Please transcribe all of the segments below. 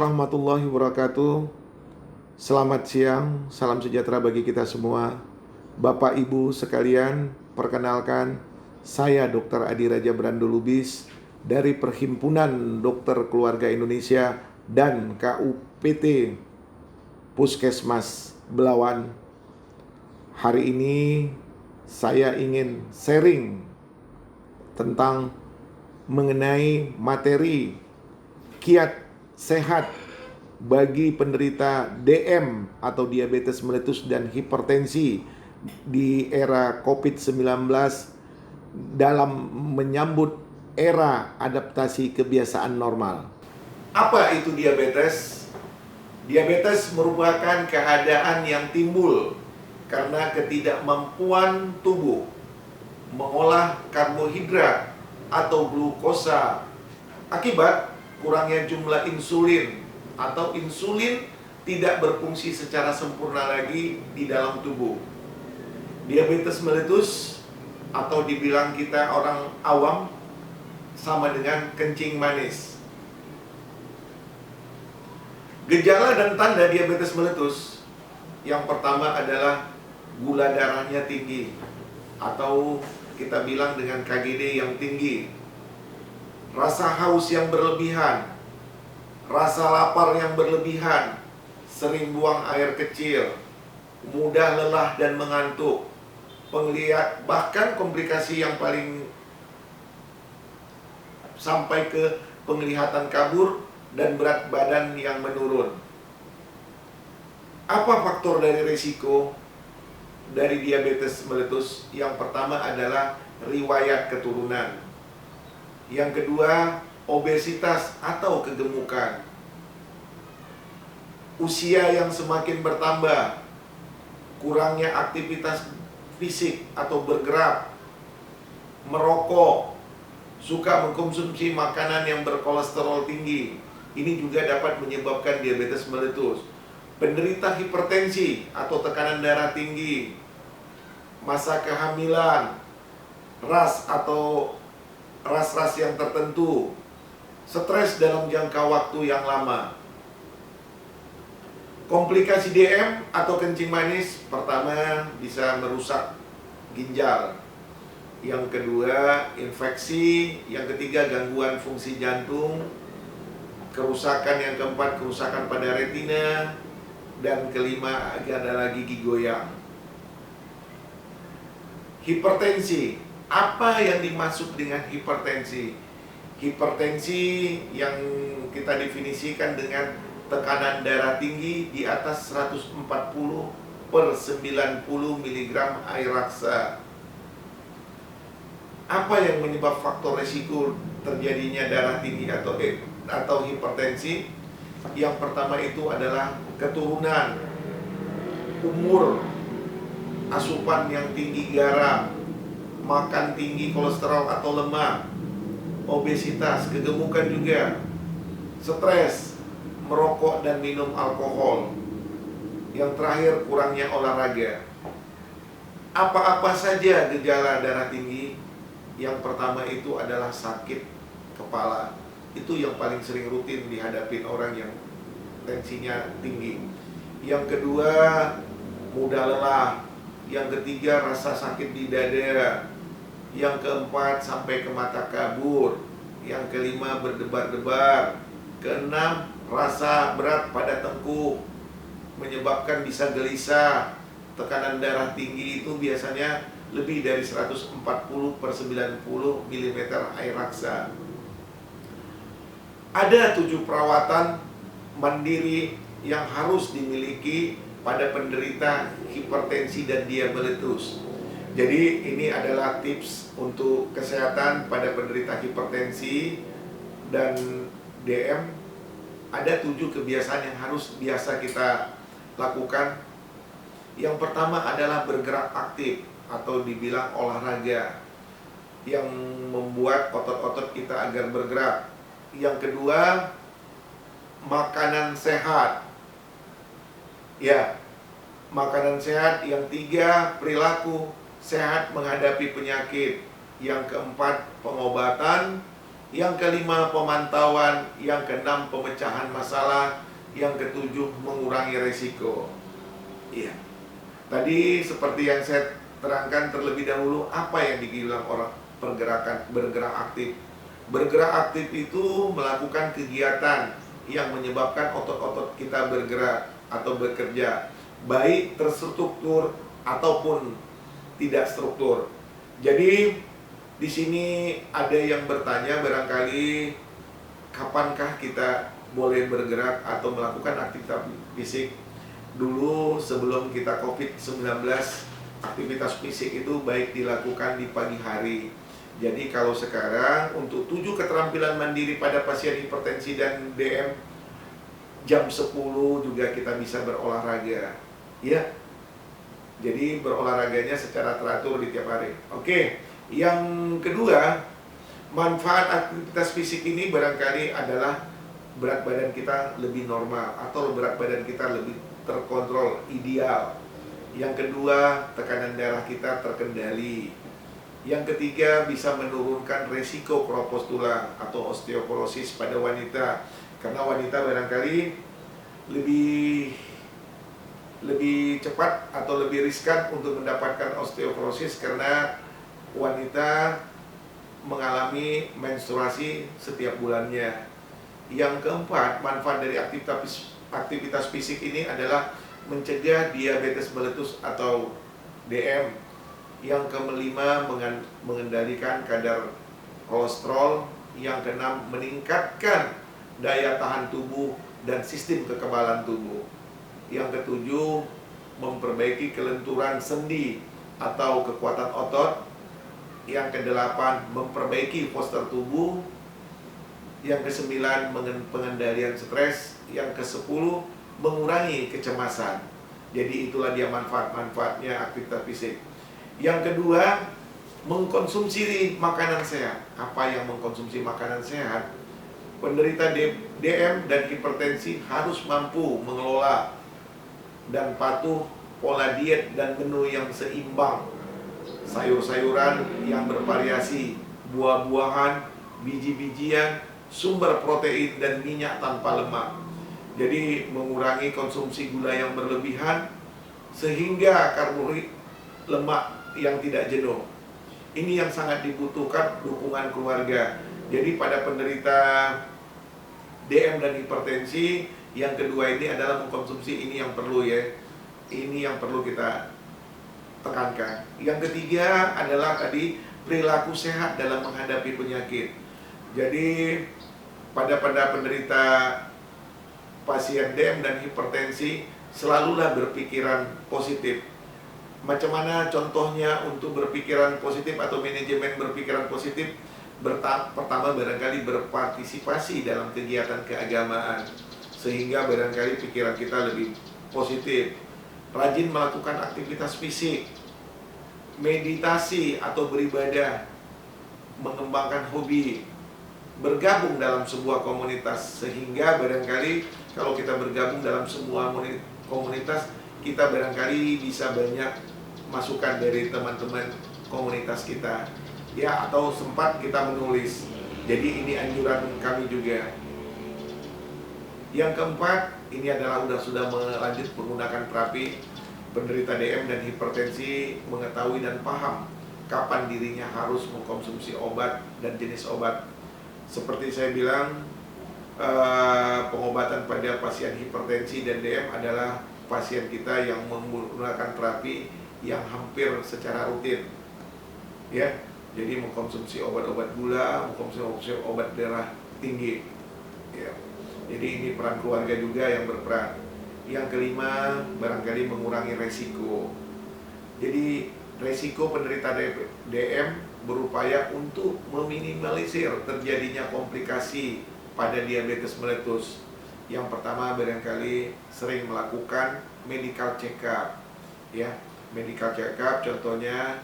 warahmatullahi wabarakatuh. Selamat siang, salam sejahtera bagi kita semua. Bapak Ibu sekalian, perkenalkan saya Dr. Adi Raja Brando Lubis dari Perhimpunan Dokter Keluarga Indonesia dan KUPT Puskesmas Belawan. Hari ini saya ingin sharing tentang mengenai materi kiat sehat bagi penderita DM atau diabetes meletus dan hipertensi di era COVID-19 dalam menyambut era adaptasi kebiasaan normal. Apa itu diabetes? Diabetes merupakan keadaan yang timbul karena ketidakmampuan tubuh mengolah karbohidrat atau glukosa akibat kurangnya jumlah insulin atau insulin tidak berfungsi secara sempurna lagi di dalam tubuh. Diabetes meletus atau dibilang kita orang awam sama dengan kencing manis. Gejala dan tanda diabetes meletus yang pertama adalah gula darahnya tinggi atau kita bilang dengan KGD yang tinggi, rasa haus yang berlebihan, rasa lapar yang berlebihan, sering buang air kecil, mudah lelah dan mengantuk, bahkan komplikasi yang paling sampai ke penglihatan kabur dan berat badan yang menurun. Apa faktor dari risiko dari diabetes meletus? Yang pertama adalah riwayat keturunan. Yang kedua, obesitas atau kegemukan. Usia yang semakin bertambah, kurangnya aktivitas fisik atau bergerak, merokok, suka mengkonsumsi makanan yang berkolesterol tinggi. Ini juga dapat menyebabkan diabetes meletus. Penderita hipertensi atau tekanan darah tinggi, masa kehamilan, ras yang tertentu, stres dalam jangka waktu yang lama. Komplikasi DM atau kencing manis, pertama bisa merusak ginjal, yang kedua infeksi, yang ketiga gangguan fungsi jantung, kerusakan yang keempat kerusakan pada retina, dan kelima adalah gigi goyang. Hipertensi. Apa yang dimaksud dengan hipertensi? Hipertensi yang kita definisikan dengan tekanan darah tinggi di atas 140/90 mg air raksa. Apa yang menyebab faktor resiko terjadinya darah tinggi atau hipertensi? Yang pertama itu adalah keturunan, umur, asupan yang tinggi garam, makan tinggi kolesterol atau lemak, obesitas, kegemukan juga, stres, merokok dan minum alkohol. Yang terakhir, kurangnya olahraga. Apa-apa saja gejala darah tinggi? Yang pertama itu adalah sakit kepala. Itu yang paling sering rutin dihadapi orang yang tensinya tinggi. Yang kedua, mudah lelah. Yang ketiga, rasa sakit di dada. Yang keempat, sampai ke mata kabur. Yang kelima, berdebar-debar. Keenam, rasa berat pada tengkuk, menyebabkan bisa gelisah. Tekanan darah tinggi itu biasanya lebih dari 140/90 mm air raksa. Ada 7 perawatan mandiri yang harus dimiliki pada penderita hipertensi dan diabetes. Jadi ini adalah tips untuk kesehatan pada penderita hipertensi dan DM. Ada 7 kebiasaan yang harus biasa kita lakukan. Yang pertama adalah bergerak aktif atau dibilang olahraga yang membuat otot-otot kita agar bergerak. Yang kedua, makanan sehat. Ya, makanan sehat. Yang tiga, perilaku sehat menghadapi penyakit. Yang keempat, pengobatan. Yang kelima, pemantauan. Yang keenam, pemecahan masalah. Yang ketujuh, mengurangi resiko. Iya. Tadi seperti yang saya terangkan terlebih dahulu, apa yang dibilang orang bergerak aktif. Bergerak aktif itu melakukan kegiatan yang menyebabkan otot-otot kita bergerak atau bekerja, baik terstruktur ataupun tidak struktur. Jadi di sini ada yang bertanya barangkali, kapankah kita boleh bergerak atau melakukan aktivitas fisik? Dulu sebelum kita COVID-19, aktivitas fisik itu baik dilakukan di pagi hari. Jadi kalau sekarang untuk 7 keterampilan mandiri pada pasien hipertensi dan DM, jam 10 juga kita bisa berolahraga. Ya. Jadi berolahraganya secara teratur di tiap hari. Oke. Yang kedua, manfaat aktivitas fisik ini barangkali adalah berat badan kita lebih normal atau berat badan kita lebih terkontrol, ideal. Yang kedua, tekanan darah kita terkendali. Yang ketiga, bisa menurunkan resiko keropos tulang atau osteoporosis pada wanita. Karena wanita barangkali lebih cepat atau lebih riskan untuk mendapatkan osteoporosis karena wanita mengalami menstruasi setiap bulannya. Yang keempat, manfaat dari aktivitas fisik ini adalah mencegah diabetes meletus atau DM. Yang kelima, mengendalikan kadar kolesterol. Yang keenam, meningkatkan daya tahan tubuh dan sistem kekebalan tubuh. Yang ketujuh, memperbaiki kelenturan sendi atau kekuatan otot. Yang kedelapan, memperbaiki postur tubuh. Yang kesembilan, pengendalian stres. Yang kesepuluh, mengurangi kecemasan. Jadi itulah dia manfaat-manfaatnya aktivitas fisik. Yang kedua, mengkonsumsi makanan sehat. Apa yang mengkonsumsi makanan sehat? Penderita DM dan hipertensi harus mampu mengelola dan patuh pola diet dan menu yang seimbang. Sayur-sayuran yang bervariasi, buah-buahan, biji-bijian, sumber protein dan minyak tanpa lemak. Jadi mengurangi konsumsi gula yang berlebihan sehingga karbohidrat, lemak yang tidak jenuh. Ini yang sangat dibutuhkan dukungan keluarga. Jadi pada penderita DM dan hipertensi, yang kedua ini adalah mengkonsumsi, ini yang perlu ya. Ini yang perlu kita tekankan. Yang ketiga adalah tadi perilaku sehat dalam menghadapi penyakit. Jadi pada penderita pasien DM dan hipertensi, selalulah berpikiran positif. Macam mana contohnya untuk berpikiran positif atau manajemen berpikiran positif? Pertama, barangkali berpartisipasi dalam kegiatan keagamaan, sehingga barangkali pikiran kita lebih positif. Rajin melakukan aktivitas fisik, meditasi atau beribadah, mengembangkan hobi, bergabung dalam sebuah komunitas, sehingga barangkali kalau kita bergabung dalam semua komunitas, kita barangkali bisa banyak masukan dari teman-teman komunitas kita, ya, atau sempat kita menulis. Jadi ini anjuran kami juga. Yang keempat, ini adalah sudah melanjut menggunakan terapi. Penderita DM dan hipertensi mengetahui dan paham kapan dirinya harus mengkonsumsi obat dan jenis obat. Seperti saya bilang, pengobatan pada pasien hipertensi dan DM adalah pasien kita yang menggunakan terapi yang hampir secara rutin, ya. Jadi mengkonsumsi obat-obat gula, mengkonsumsi obat darah tinggi, ya. Jadi ini peran keluarga juga yang berperan. Yang kelima, barangkali mengurangi resiko. Jadi resiko penderita DM berupaya untuk meminimalisir terjadinya komplikasi pada diabetes meletus. Yang pertama, barangkali sering melakukan medical check-up, ya. Medical check-up contohnya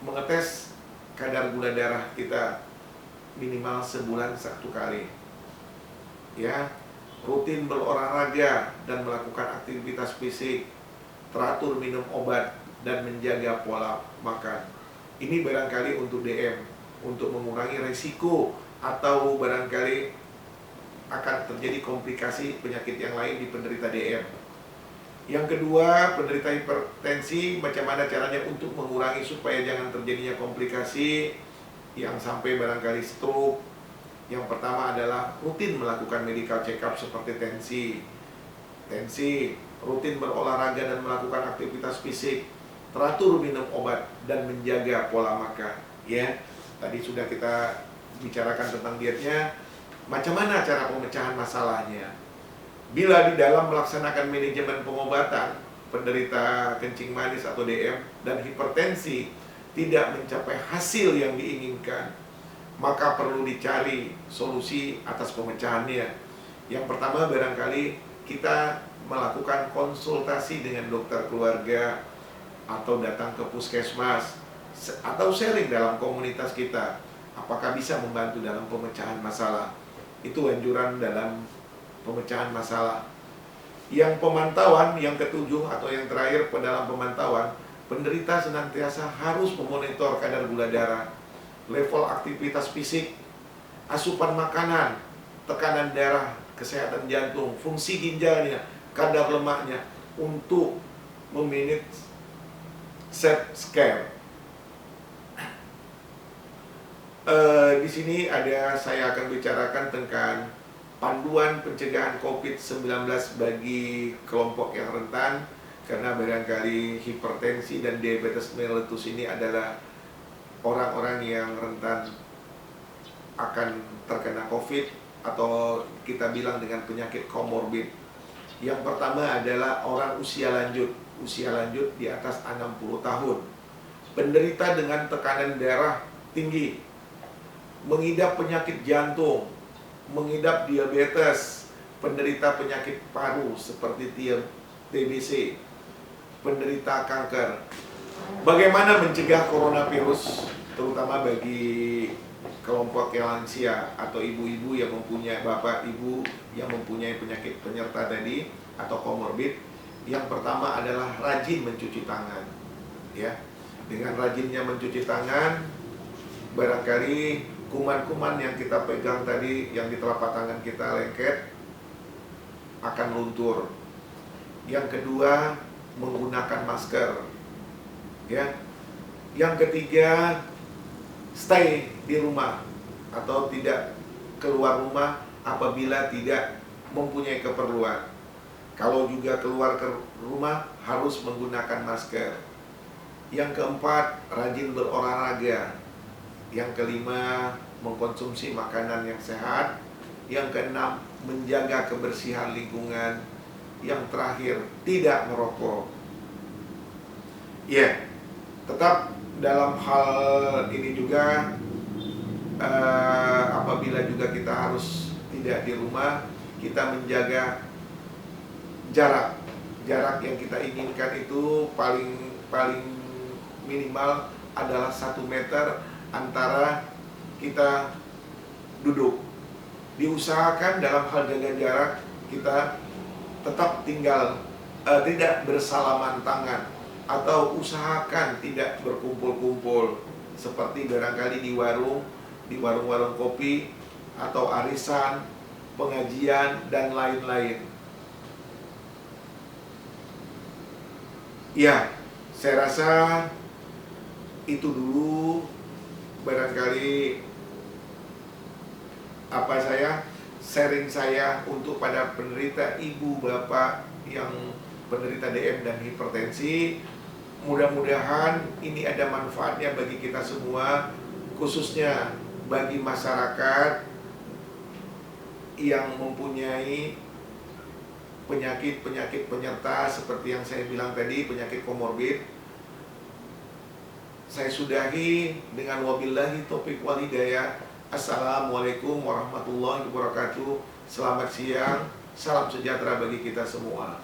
mengetes kadar gula darah kita minimal sebulan 1 kali, ya. Rutin berolahraga dan melakukan aktivitas fisik, teratur minum obat dan menjaga pola makan. Ini barangkali untuk DM, untuk mengurangi resiko atau barangkali akan terjadi komplikasi penyakit yang lain di penderita DM. Yang kedua, penderita hipertensi, macam mana caranya untuk mengurangi supaya jangan terjadinya komplikasi yang sampai barangkali stroke. Yang pertama adalah rutin melakukan medical check-up seperti tensi, rutin berolahraga dan melakukan aktivitas fisik, teratur minum obat dan menjaga pola makan. Ya, tadi sudah kita bicarakan tentang dietnya. Macam mana cara pemecahan masalahnya? Bila di dalam melaksanakan manajemen pengobatan, penderita kencing manis atau DM dan hipertensi tidak mencapai hasil yang diinginkan, maka perlu dicari solusi atas pemecahannya. Yang pertama, barangkali kita melakukan konsultasi dengan dokter keluarga atau datang ke puskesmas atau sharing dalam komunitas kita, apakah bisa membantu dalam pemecahan masalah. Itu anjuran dalam pemecahan masalah. Yang pemantauan, yang ketujuh atau yang terakhir dalam pemantauan, penderita senantiasa harus memonitor kadar gula darah, level aktivitas fisik, asupan makanan, tekanan darah, kesehatan jantung, fungsi ginjalnya, kadar lemaknya, untuk memanage set scale. Di sini saya akan bicarakan tentang panduan pencegahan COVID-19 bagi kelompok yang rentan, karena barangkali hipertensi dan diabetes mellitus ini adalah orang-orang yang rentan akan terkena COVID atau kita bilang dengan penyakit komorbid. Yang pertama adalah orang usia lanjut di atas 60 tahun, penderita dengan tekanan darah tinggi, mengidap penyakit jantung, mengidap diabetes, penderita penyakit paru seperti TBC, penderita kanker. Bagaimana mencegah coronavirus, terutama bagi kelompok yang lansia atau ibu-ibu yang mempunyai bapak ibu yang mempunyai penyakit penyerta tadi atau komorbid? Yang pertama adalah rajin mencuci tangan. Ya, dengan rajinnya mencuci tangan, barangkali kuman-kuman yang kita pegang tadi, yang di telapak tangan kita lengket, akan luntur. Yang kedua, menggunakan masker. Ya. Yang ketiga, stay di rumah atau tidak keluar rumah apabila tidak mempunyai keperluan. Kalau juga keluar ke rumah harus menggunakan masker. Yang keempat, rajin berolahraga. Yang kelima, mengkonsumsi makanan yang sehat. Yang keenam, menjaga kebersihan lingkungan. Yang terakhir, tidak merokok. Ya, tetap dalam hal ini juga apabila juga kita harus tidak di rumah, kita menjaga jarak yang kita inginkan itu paling minimal adalah 1 meter antara kita duduk. Diusahakan dalam hal jaga jarak kita tetap tidak bersalaman tangan, atau usahakan tidak berkumpul-kumpul seperti barangkali di warung-warung kopi atau arisan, pengajian dan lain-lain. Ya, saya rasa itu dulu barangkali sharing saya untuk pada penderita ibu bapak yang penderita DM dan hipertensi. Mudah-mudahan ini ada manfaatnya bagi kita semua, khususnya bagi masyarakat yang mempunyai penyakit penyerta seperti yang saya bilang tadi, penyakit komorbid. Saya sudahi dengan wabillahi taufiq wal hidayah. Assalamualaikum warahmatullahi wabarakatuh. Selamat siang, salam sejahtera bagi kita semua.